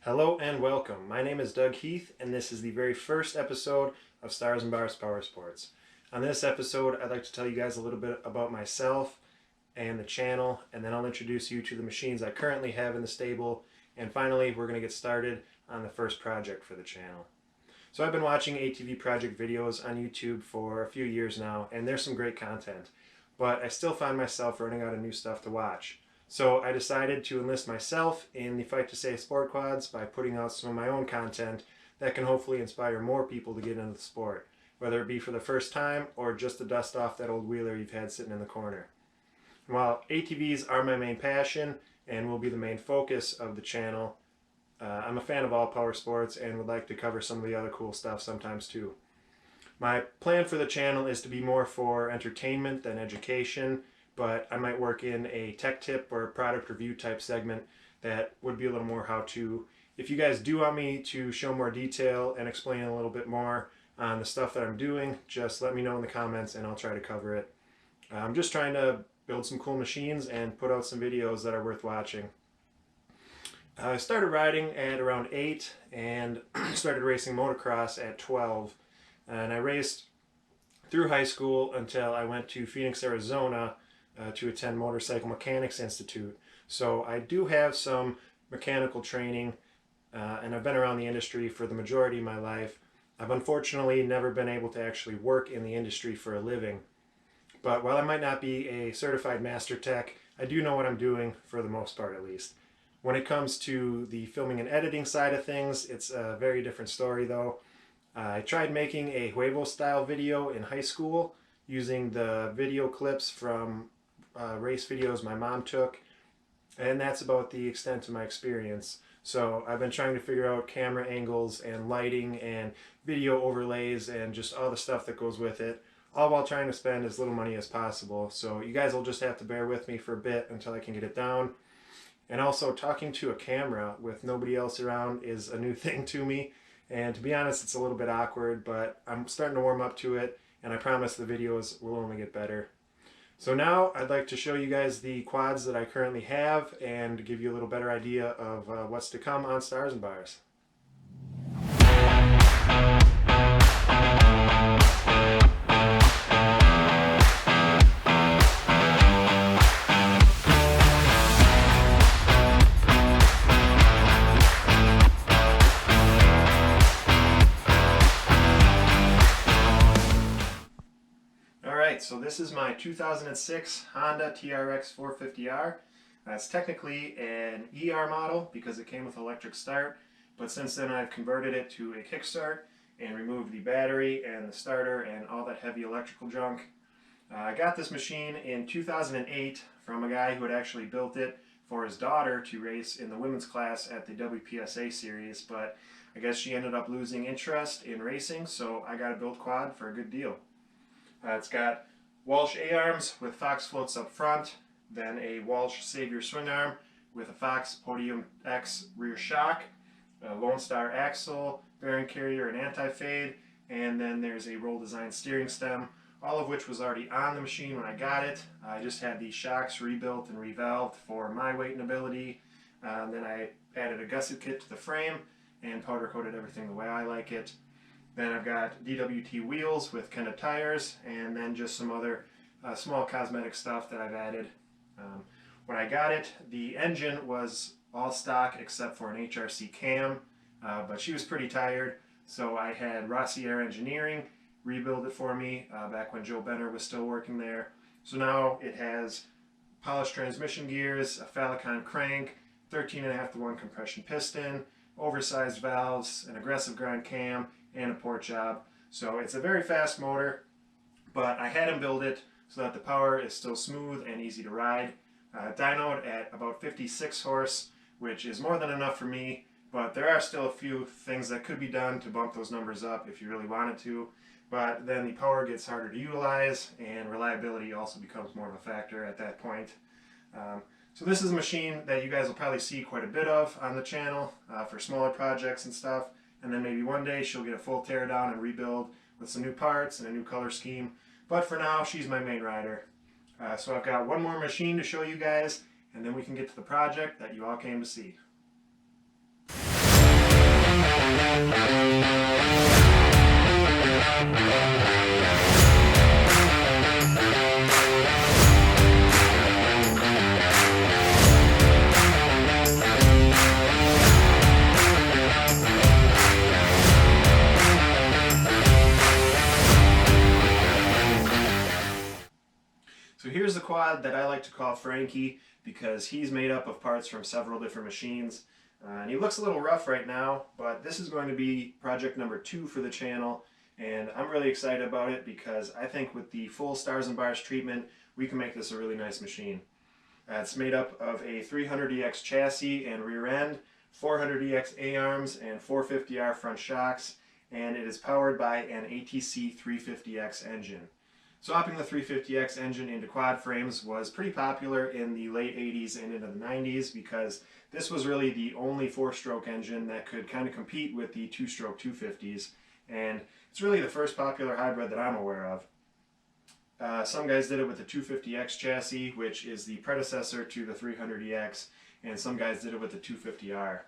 Hello and welcome. My name is Doug Heath, and this is the very first episode of Stars and Bars Powersports. On this episode, I'd like to tell you guys a little bit about myself and the channel, and then I'll introduce you to the machines I currently have in the stable, and finally, we're going to get started on the first project for the channel. So I've been watching ATV project videos on YouTube for a few years now, and there's some great content, but I still find myself running out of new stuff to watch. So I decided to enlist myself in the fight to save sport quads by putting out some of my own content that can hopefully inspire more people to get into the sport, whether it be for the first time or just to dust off that old wheeler you've had sitting in the corner. And while ATVs are my main passion and will be the main focus of the channel, I'm a fan of all power sports and would like to cover some of the other cool stuff sometimes too. My plan for the channel is to be more for entertainment than education, but I might work in a tech tip or product review type segment that would be a little more how-to. If you guys do want me to show more detail and explain a little bit more on the stuff that I'm doing, just let me know in the comments and I'll try to cover it. I'm just trying to build some cool machines and put out some videos that are worth watching. I started riding at around 8 and started racing motocross at 12. And I raced through high school until I went to Phoenix, Arizona to attend Motorcycle Mechanics Institute. So I do have some mechanical training and I've been around the industry for the majority of my life. I've unfortunately never been able to actually work in the industry for a living. But while I might not be a certified master tech, I do know what I'm doing for the most part at least. When it comes to the filming and editing side of things, it's a very different story though. I tried making a Huevo style video in high school using the video clips from race videos my mom took, and that's about the extent of my experience. So I've been trying to figure out camera angles and lighting and video overlays and just all the stuff that goes with it, all while trying to spend as little money as possible. So you guys will just have to bear with me for a bit until I can get it down. And also, talking to a camera with nobody else around is a new thing to me, and to be honest, it's a little bit awkward, but I'm starting to warm up to it, and I promise the videos will only get better. So now I'd like to show you guys the quads that I currently have and give you a little better idea of what's to come on Stars and Bars. So this is my 2006 Honda TRX250R. It's technically an ER model because it came with electric start, but since then I've converted it to a kickstart and removed the battery and the starter and all that heavy electrical junk. I got this machine in 2008 from a guy who had actually built it for his daughter to race in the women's class at the WPSA series, but I guess she ended up losing interest in racing, so I got a built quad for a good deal. It's got Walsh A-arms with Fox floats up front, then a Walsh Savior swing arm with a Fox Podium X rear shock, a Lone Star axle, bearing carrier and anti-fade, and then there's a roll design steering stem, all of which was already on the machine when I got it. I just had these shocks rebuilt and revalved for my weight and ability. Then I added a gusset kit to the frame and powder coated everything the way I like it. Then I've got DWT wheels with Kenda tires, and then just some other small cosmetic stuff that I've added. When I got it, the engine was all stock except for an HRC cam, but she was pretty tired, so I had Rossier Engineering rebuild it for me back when Joe Benner was still working there. So now it has polished transmission gears, a Phalicon crank, 13.5:1 compression piston, oversized valves, an aggressive grind cam, and a port job. So it's a very fast motor, but I had him build it so that the power is still smooth and easy to ride. Dynoed at about 56 horse, which is more than enough for me, but there are still a few things that could be done to bump those numbers up if you really wanted to. But then the power gets harder to utilize and reliability also becomes more of a factor at that point. So this is a machine that you guys will probably see quite a bit of on the channel for smaller projects and stuff. And then maybe one day she'll get a full teardown and rebuild with some new parts and a new color scheme. But for now, she's my main rider. So I've got one more machine to show you guys, and then we can get to the project that you all came to see. So here's the quad that I like to call Frankie because he's made up of parts from several different machines. And he looks a little rough right now, but this is going to be project number 2 for the channel. And I'm really excited about it because I think with the full Stars and Bars treatment, we can make this a really nice machine. It's made up of a 300EX chassis and rear end, 400EX A-arms, and 450R front shocks, and it is powered by an ATC 350X engine. Swapping the 350X engine into quad frames was pretty popular in the late 80s and into the 90s because this was really the only 4-stroke engine that could kind of compete with the 2-stroke 250s, and it's really the first popular hybrid that I'm aware of. Some guys did it with the 250X chassis, which is the predecessor to the 300EX, and some guys did it with the 250R.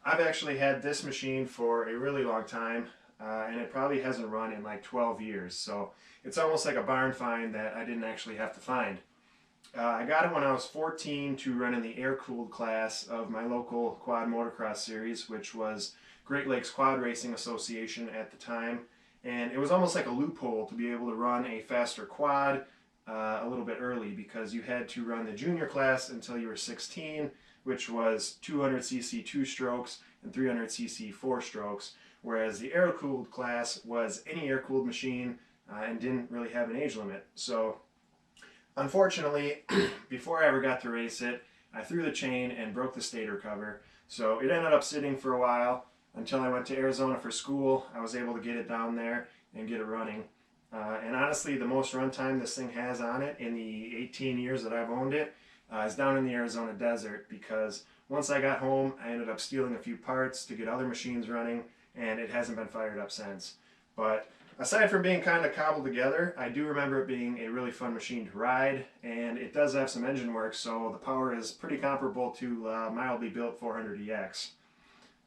I've actually had this machine for a really long time, and it probably hasn't run in like 12 years, so it's almost like a barn find that I didn't actually have to find. I got it when I was 14 to run in the air-cooled class of my local quad motocross series, which was Great Lakes Quad Racing Association at the time, and it was almost like a loophole to be able to run a faster quad a little bit early because you had to run the junior class until you were 16, which was 200cc 2 strokes and 300cc 4 strokes, whereas the air-cooled class was any air-cooled machine and didn't really have an age limit. So unfortunately, before I ever got to race it, I threw the chain and broke the stator cover. So it ended up sitting for a while until I went to Arizona for school. I was able to get it down there and get it running. And honestly, the most runtime this thing has on it in the 18 years that I've owned it is down in the Arizona desert, because once I got home, I ended up stealing a few parts to get other machines running, and it hasn't been fired up since. But aside from being kind of cobbled together, I do remember it being a really fun machine to ride, and it does have some engine work, so the power is pretty comparable to mildly built 400EX.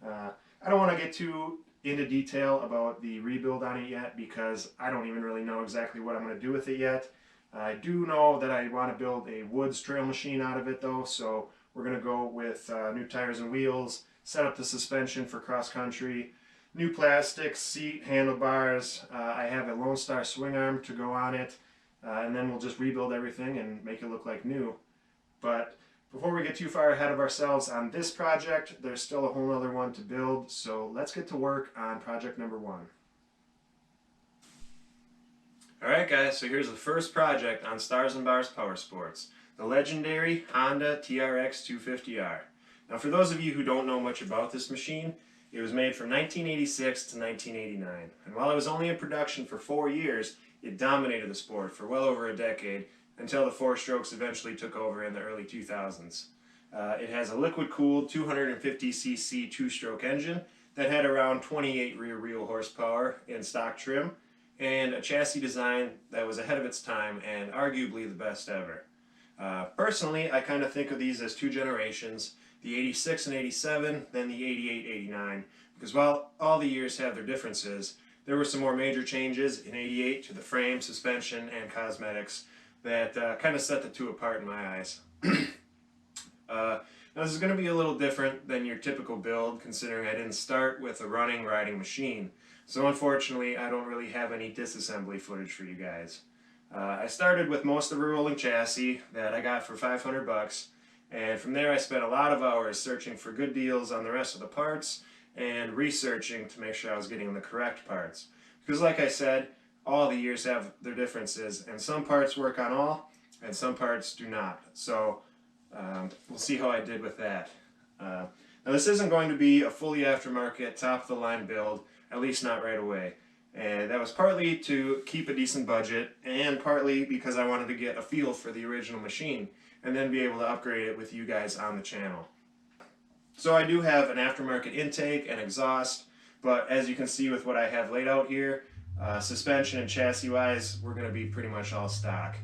I don't want to get too into detail about the rebuild on it yet because I don't even really know exactly what I'm going to do with it yet. I do know that I want to build a woods trail machine out of it though, so we're going to go with new tires and wheels, set up the suspension for cross country, new plastics, seat, handlebars. I have a Lone Star swing arm to go on it, and then we'll just rebuild everything and make it look like new. But before we get too far ahead of ourselves on this project, there's still a whole other one to build, so let's get to work on project number 1. Alright guys, so here's the first project on Stars and Bars Powersports, the legendary Honda TRX250R. Now for those of you who don't know much about this machine, it was made from 1986 to 1989, and while it was only in production for 4 years, it dominated the sport for well over a decade, until the 4-strokes eventually took over in the early 2000s. It has a liquid-cooled 250cc 2-stroke engine that had around 28 rear wheel horsepower in stock trim, and a chassis design that was ahead of its time and arguably the best ever. Personally, I kind of think of these as 2 generations, the 86 and 87, then the 88, 89, because while all the years have their differences, there were some more major changes in 88 to the frame, suspension, and cosmetics that kind of set the 2 apart in my eyes. Now this is going to be a little different than your typical build, considering I didn't start with a running riding machine. So unfortunately, I don't really have any disassembly footage for you guys. I started with most of a rolling chassis that I got for $500, and from there I spent a lot of hours searching for good deals on the rest of the parts and researching to make sure I was getting the correct parts. Because like I said, all the years have their differences, and some parts work on all, and some parts do not. So we'll see how I did with that. Now this isn't going to be a fully aftermarket, top-of-the-line build, at least not right away. And that was partly to keep a decent budget, and partly because I wanted to get a feel for the original machine, and then be able to upgrade it with you guys on the channel. So I do have an aftermarket intake and exhaust, but as you can see with what I have laid out here, suspension and chassis wise, we're going to be pretty much all stock.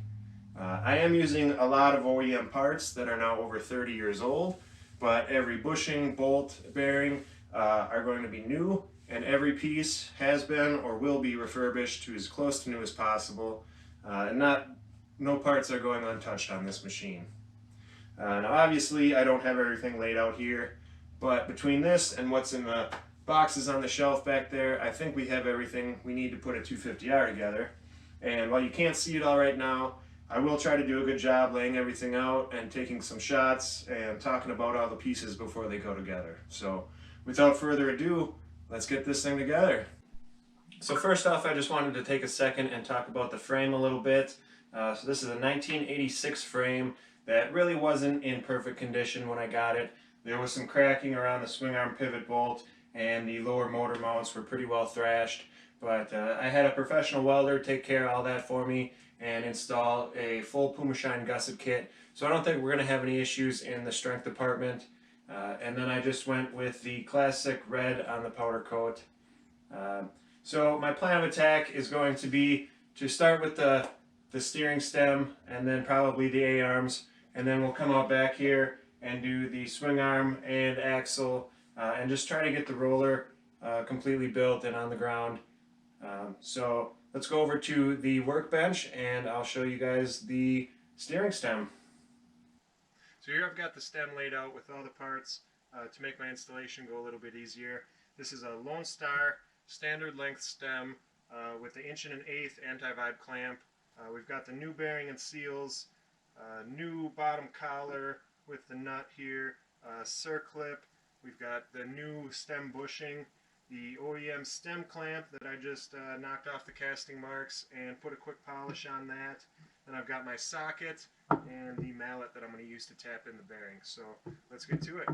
I am using a lot of OEM parts that are now over 30 years old, but every bushing, bolt, bearing, are going to be new, and every piece has been or will be refurbished to as close to new as possible. And no parts are going untouched on this machine. Now obviously I don't have everything laid out here, but between this and what's in the boxes on the shelf back there, I think we have everything we need to put a 250R together. And while you can't see it all right now, I will try to do a good job laying everything out and taking some shots and talking about all the pieces before they go together. So without further ado, let's get this thing together. So first off, I just wanted to take a second and talk about the frame a little bit. So this is a 1986 frame that really wasn't in perfect condition when I got it. There was some cracking around the swing arm pivot bolt, and the lower motor mounts were pretty well thrashed. But I had a professional welder take care of all that for me and install a full Puma Shine gusset kit. So I don't think we're going to have any issues in the strength department. And then I just went with the classic red on the powder coat. So my plan of attack is going to be to start with the steering stem and then probably the A-arms, and then we'll come out back here and do the swing arm and axle and just try to get the roller completely built and on the ground. So let's go over to the workbench and I'll show you guys the steering stem. So here I've got the stem laid out with all the parts to make my installation go a little bit easier. This is a Lone Star standard length stem with the 1.125" anti-vibe clamp. We've got the new bearing and seals, new bottom collar with the nut here, circlip. We've got the new stem bushing, the OEM stem clamp that I just knocked off the casting marks and put a quick polish on that. Then I've got my socket and the mallet that I'm going to use to tap in the bearing. So let's get to it.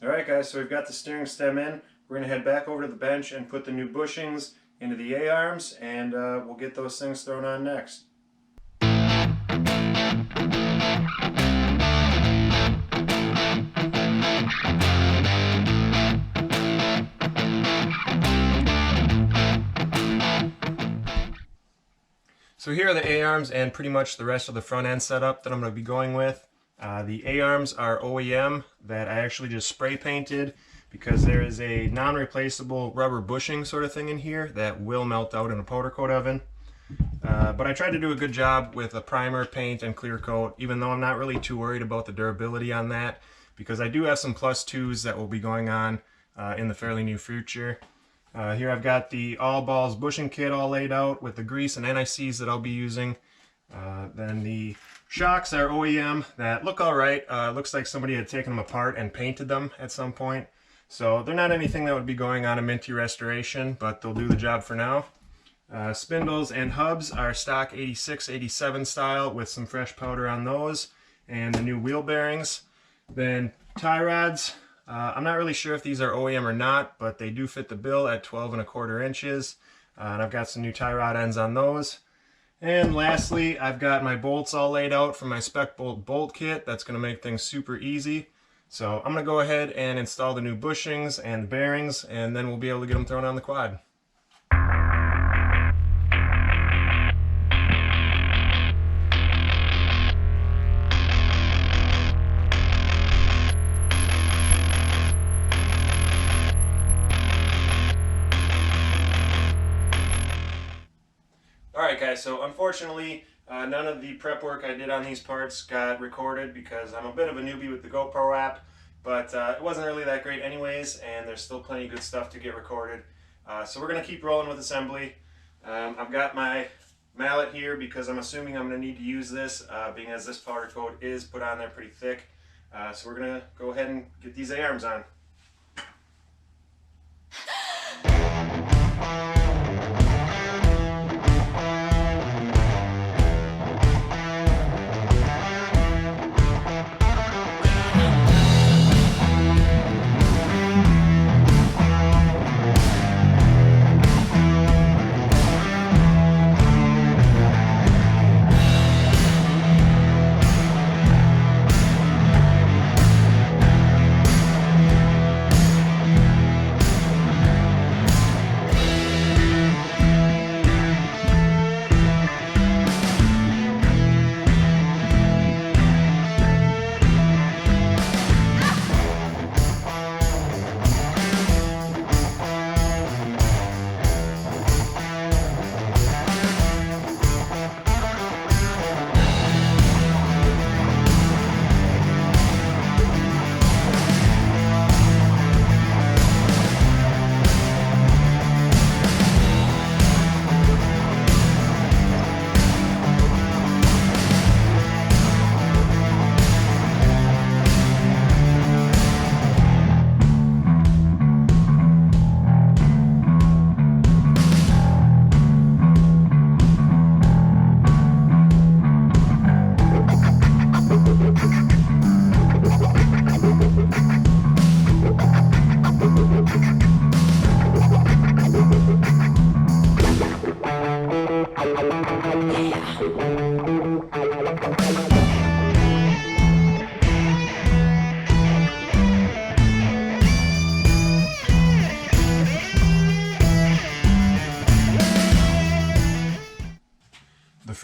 Alright guys, so we've got the steering stem in. We're going to head back over to the bench and put the new bushings into the A-arms, and we'll get those things thrown on next. So here are the A-arms and pretty much the rest of the front end setup that I'm going to be going with. The A-arms are OEM that I actually just spray painted because there is a non-replaceable rubber bushing sort of thing in here that will melt out in a powder coat oven. But I tried to do a good job with a primer, paint, and clear coat, even though I'm not really too worried about the durability on that, because I do have some plus 2s that will be going on in the fairly near future. Here I've got the all balls bushing kit all laid out with the grease and NICs that I'll be using. Then the shocks are OEM that look alright. Looks like somebody had taken them apart and painted them at some point. So they're not anything that would be going on a minty restoration, but they'll do the job for now. Spindles and hubs are stock 86, 87 style with some fresh powder on those and the new wheel bearings. Then tie rods. I'm not really sure if these are OEM or not, but they do fit the bill at 12¼ inches. And I've got some new tie rod ends on those. And lastly, I've got my bolts all laid out for my spec bolt kit. That's going to make things super easy. So I'm going to go ahead and install the new bushings and the bearings, and then we'll be able to get them thrown on the quad. Alright guys, so unfortunately none of the prep work I did on these parts got recorded because I'm a bit of a newbie with the GoPro app, but it wasn't really that great anyways, and there's still plenty of good stuff to get recorded. So we're going to keep rolling with assembly. I've got my mallet here because I'm assuming I'm going to need to use this, being as this powder coat is put on there pretty thick. So we're going to go ahead and get these A-arms on.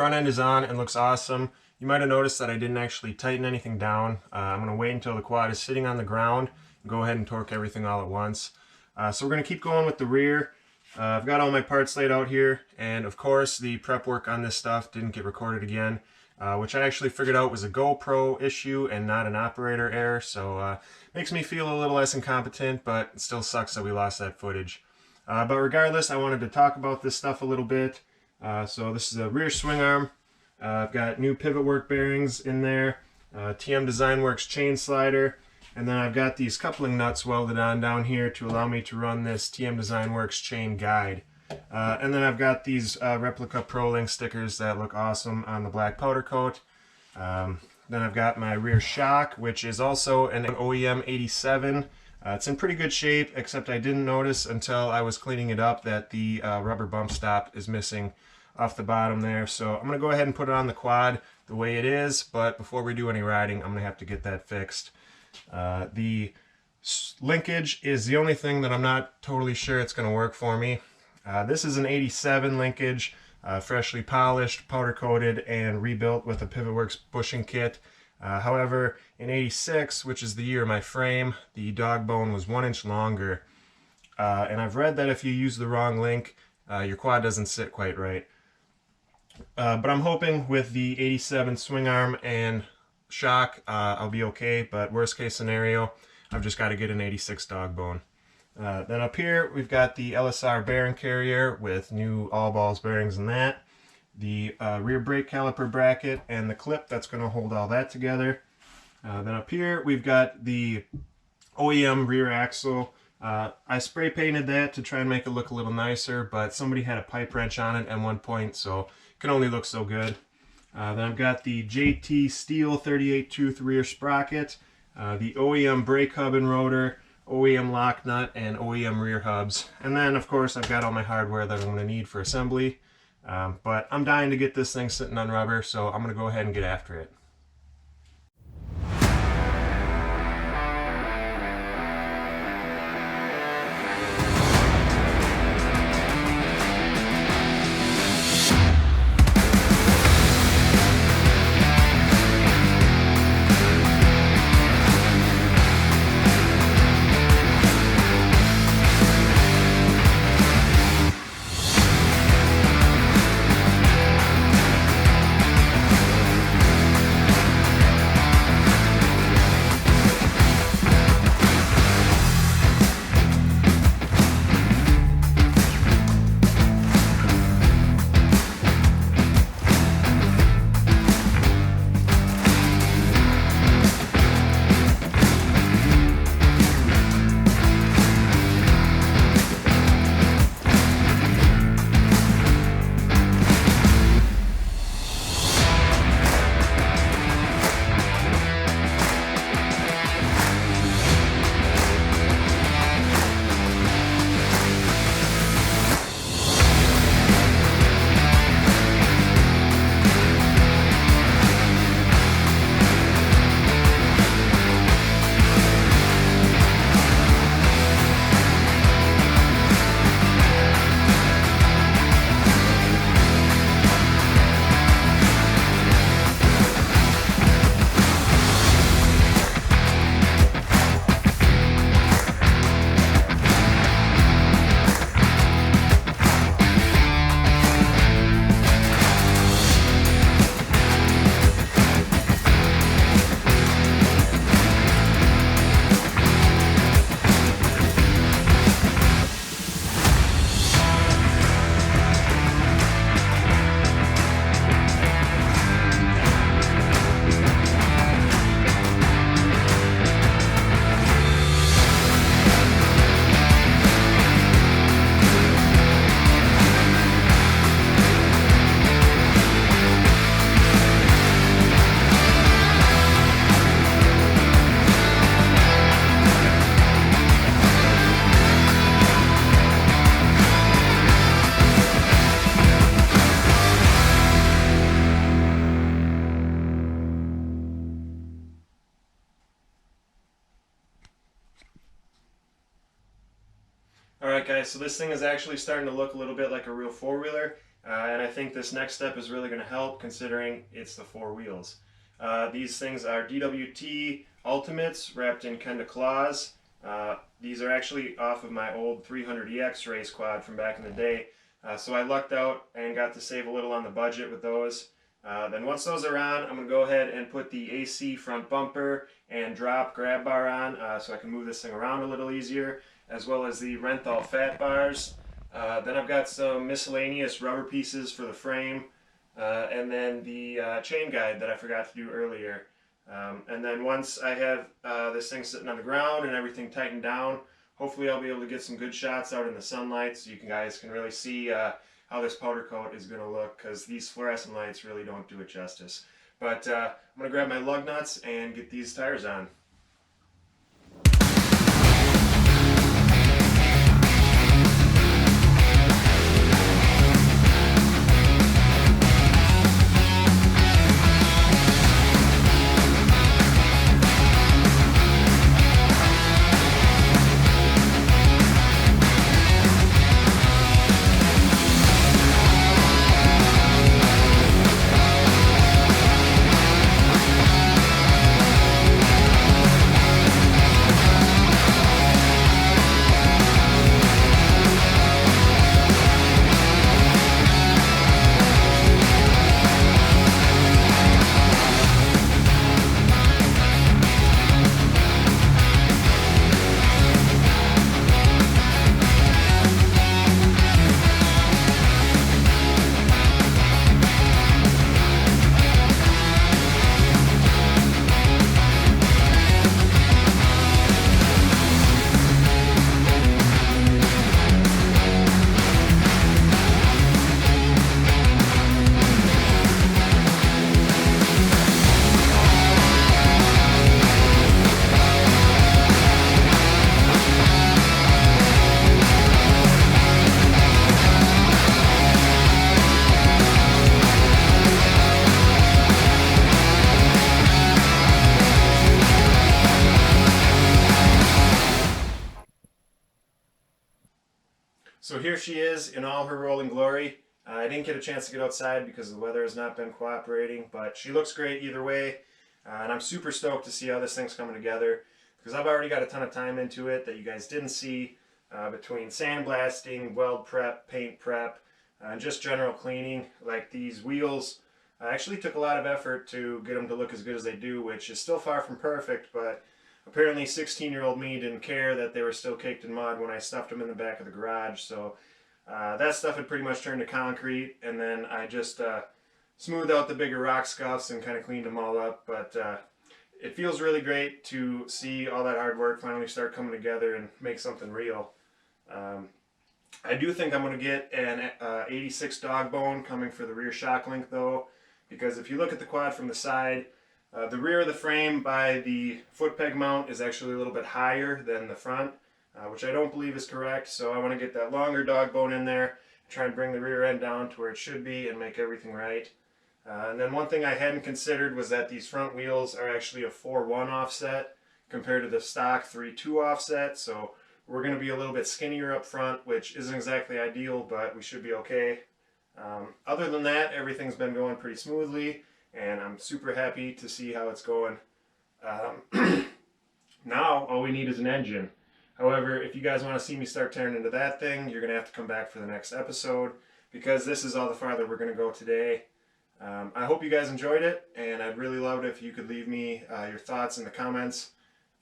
front end is on and looks awesome. You might have noticed that I didn't actually tighten anything down. I'm going to wait until the quad is sitting on the ground and go ahead and torque everything all at once. So we're going to keep going with the rear. I've got all my parts laid out here, and of course the prep work on this stuff didn't get recorded again, which I actually figured out was a GoPro issue and not an operator error, so makes me feel a little less incompetent, but it still sucks that we lost that footage. But regardless, I wanted to talk about this stuff a little bit. So this is a rear swing arm. I've got new pivot work bearings in there, TM Design Works chain slider, and then I've got these coupling nuts welded on down here to allow me to run this TM Design Works chain guide. And then I've got these replica ProLink stickers that look awesome on the black powder coat. Then I've got my rear shock, which is also an OEM 87. It's in pretty good shape, except I didn't notice until I was cleaning it up that the rubber bump stop is missing off the bottom there. So I'm going to go ahead and put it on the quad the way it is, but before we do any riding, I'm going to have to get that fixed. The linkage is the only thing that I'm not totally sure it's going to work for me. This is an 87 linkage, freshly polished, powder coated, and rebuilt with a PivotWorks bushing kit. However, in 86, which is the year of my frame, the dog bone was 1 inch longer. And I've read that if you use the wrong link, your quad doesn't sit quite right. But I'm hoping with the 87 swing arm and shock, I'll be okay, but worst case scenario, I've just got to get an 86 dog bone. Then up here, we've got the LSR bearing carrier with new all balls bearings in that, the rear brake caliper bracket, and the clip that's going to hold all that together. Then up here, we've got the OEM rear axle. I spray painted that to try and make it look a little nicer, but somebody had a pipe wrench on it at one point, so it can only look so good. Then I've got the JT Steel 38 tooth rear sprocket, the OEM brake hub and rotor, OEM lock nut, and OEM rear hubs. And then, of course, I've got all my hardware that I'm going to need for assembly. But I'm dying to get this thing sitting on rubber, so I'm going to go ahead and get after it. Alright guys, so this thing is actually starting to look a little bit like a real four-wheeler. And I think this next step is really going to help, considering it's the 4 wheels. These things are DWT Ultimates wrapped in Kenda claws. These are actually off of my old 300EX race quad from back in the day. So I lucked out and got to save a little on the budget with those. Then once those are on, I'm going to go ahead and put the AC front bumper and drop grab bar on so I can move this thing around a little easier, as well as the Renthal fat bars. Then I've got some miscellaneous rubber pieces for the frame, and then the chain guide that I forgot to do earlier. And then once I have this thing sitting on the ground and everything tightened down, hopefully I'll be able to get some good shots out in the sunlight so you guys can really see how this powder coat is going to look, because these fluorescent lights really don't do it justice. But I'm going to grab my lug nuts and get these tires on. So here she is in all her rolling glory. I didn't get a chance to get outside because the weather has not been cooperating, but she looks great either way. And I'm super stoked to see how this thing's coming together, because I've already got a ton of time into it that you guys didn't see, between sandblasting, weld prep, paint prep, and just general cleaning. Like these wheels, I actually took a lot of effort to get them to look as good as they do, which is still far from perfect, but apparently 16-year-old me didn't care that they were still caked in mud when I stuffed them in the back of the garage. So that stuff had pretty much turned to concrete, and then I just smoothed out the bigger rock scuffs and kind of cleaned them all up. But it feels really great to see all that hard work finally start coming together and make something real. I do think I'm going to get an 86 dog bone coming for the rear shock link though, because if you look at the quad from the side, the rear of the frame by the foot peg mount is actually a little bit higher than the front, which I don't believe is correct. So I want to get that longer dog bone in there, try and bring the rear end down to where it should be and make everything right. And then one thing I hadn't considered was that these front wheels are actually a 4-1 offset compared to the stock 3-2 offset. So we're going to be a little bit skinnier up front, which isn't exactly ideal, but we should be okay. Other than that, everything's been going pretty smoothly, and I'm super happy to see how it's going. Now all we need is an engine. However, if you guys want to see me start tearing into that thing, you're going to have to come back for the next episode, because this is all the farther we're going to go today. I hope you guys enjoyed it, and I'd really love it if you could leave me your thoughts in the comments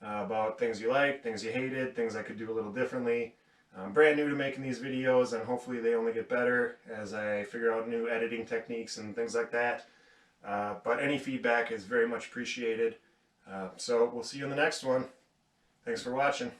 about things you liked, things you hated, things I could do a little differently. I'm brand new to making these videos, and hopefully they only get better as I figure out new editing techniques and things like that. But any feedback is very much appreciated. So we'll see you in the next one. Thanks for watching.